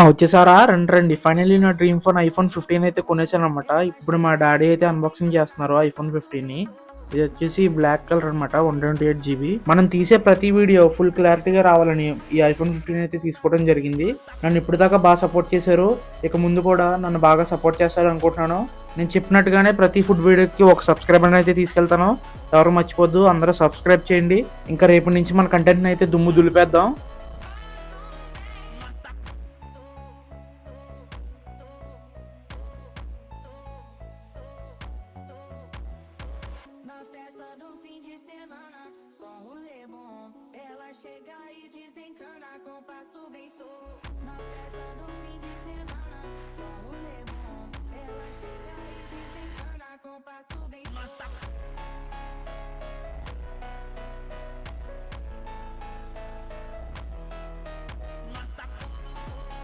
వచ్చేసారా? రండి రండి. ఫైనల్లీ నా డ్రీమ్ ఫోన్ ఐఫోన్ 15 అయితే కొనేసాననమాట. ఇప్పుడు మా డాడీ అయితే అన్బాక్సింగ్ చేస్తున్నారు ఐఫోన్ 15ని. ఇది వచ్చేసి బ్లాక్ కలర్ అనమాట, 128 జీబీ. మనం తీసే ప్రతి వీడియో ఫుల్ క్లారిటీగా రావాలని ఈ ఐఫోన్ 15 అయితే తీసుకోవడం జరిగింది. నన్ను ఇప్పుడు దాకా బాగా సపోర్ట్ చేశారు. ఇక ముందు కూడా నన్ను బాగా సపోర్ట్ చేస్తారు అనుకుంటున్నాను. నేను చెప్పినట్టుగానే ప్రతి ఫుడ్ వీడియోకి ఒక సబ్స్క్రైబర్ అయితే తీసుకెళ్తాను. ఎవరు మర్చిపోద్దు, అందరూ సబ్స్క్రైబ్ చేయండి. ఇంకా రేపటి నుంచి మన కంటెంట్ అయితే దుమ్ము దులిపేద్దాం.